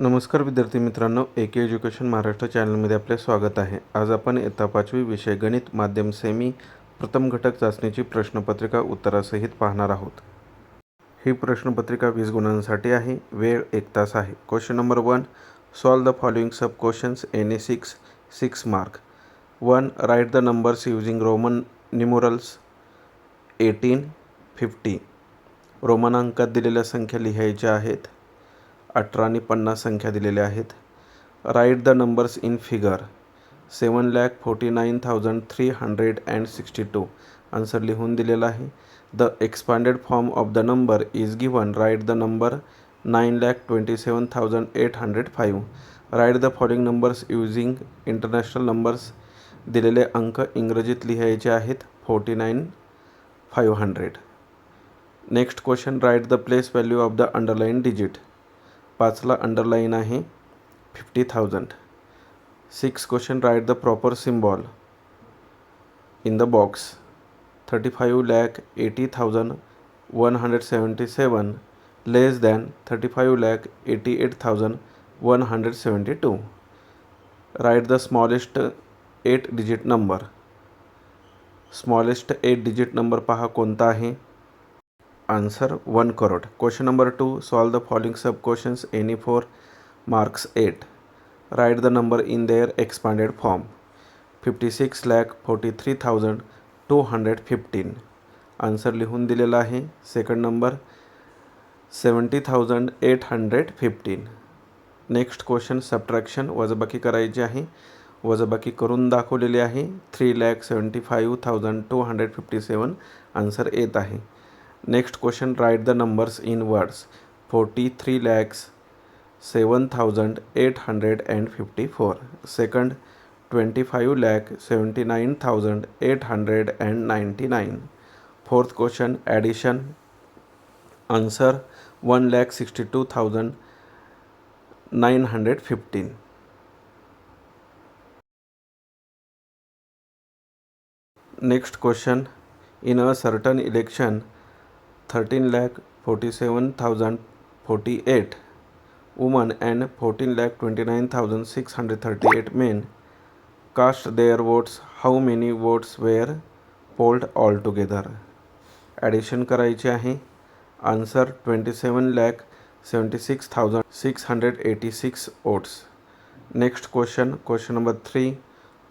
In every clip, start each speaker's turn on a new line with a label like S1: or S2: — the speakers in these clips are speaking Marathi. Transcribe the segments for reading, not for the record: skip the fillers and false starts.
S1: नमस्कार विद्यार्थी मित्रांनो, AK एज्युकेशन महाराष्ट्र चॅनलमध्ये आपले स्वागत आहे। आज आपण इयत्ता 5वी विषय गणित माध्यम सेमी प्रथम घटक चाचणीची प्रश्नपत्रिका उत्तरासहित पाहणार आहोत। ही प्रश्नपत्रिका 20 गुणांसाठी आहे। वेळ 1 तास आहे। Question number 1, solve the following sub questions any 6 mark. 1, right the numbers using Roman numerals 18, 50। Roman अंकात दिलेल्या संख्या लिहायच्या आहेत। 18 आणि 50 संख्या दिलेल्या आहेत। Write the numbers in figure 7,49,362 answer लिहून दिलेला आहे। The expanded form of the number is given, write the number 9,27,805। Write the following numbers using international numbers दिलेले अंक इंग्रजीत लिहायचे आहेत 49,500। Next question, write the place value of the underline digit 5ला अंडरलाइन आहे 50,000। 6 question, write the proper symbol in the box 35,80,177 less than 35,88,172। Write the smallest 8 digit number, smallest 8 digit number पहा कोणता आहे। Answer 1 crore. Question number 2, solve the following sub questions any 4 marks 8। Right the number in their expanded form 56,43,215। Answer लिहून दिलेला आहे। Second number 70,815। Next question, subtraction वजाबाकी करायची आहे। वजाबाकी करून दाखवलेली आहे। 3,75,257 आन्सर येत आहे। Next question, write the numbers in words 43,07,854। Second 25,79,899। Fourth question, addition answer 1,62,915। Next question, in a certain election 13,47,048 women and 14,29,638 men cast their votes. How many votes were polled altogether? Addition करायचे आहे। Answer 27,76,686 votes. Next question, question number 3,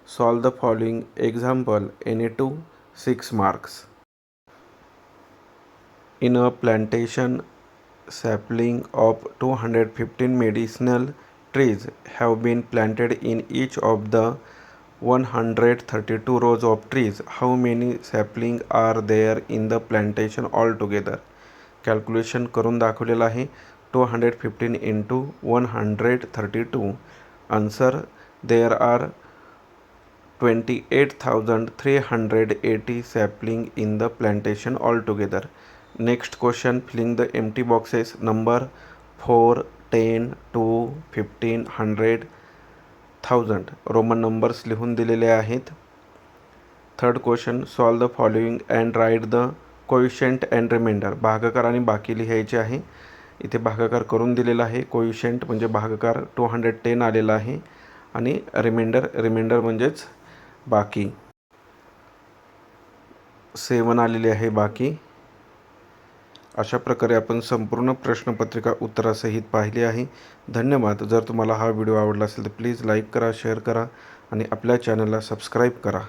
S1: solve the following example any 2 6 marks. In a plantation, sapling of 215 medicinal trees have been planted in each of the 132 rows of trees. How many saplings are there in the plantation altogether? Calculation करून दाखवलेलं आहे। 215 into 132 answer there are 28,380 sapling in the plantation altogether. Next question, filling the empty boxes number 4, 10, 2, 15, 100, 1000 Roman numbers लिहून दिलेले आहेत। Third question, solve the following and write the coefficient and remainder. भागाकार आणि बाकी लिहायचे आहे। इथे भागाकार करून दिलेला आहे। कोइफिशियंट म्हणजे भागाकार 210 आलेला आहे आणि रिमाइंडर म्हणजेच बाकी 7 आलेली आहे बाकी। अशा प्रकारे आपण संपूर्ण प्रश्नपत्रिका उत्तरासहित पाहिली आहे। धन्यवाद। जर तुम्हाला हा व्हिडिओ आवडला असेल तर प्लीज लाईक करा, शेअर करा आणि आपल्या चॅनलला सबस्क्राईब करा।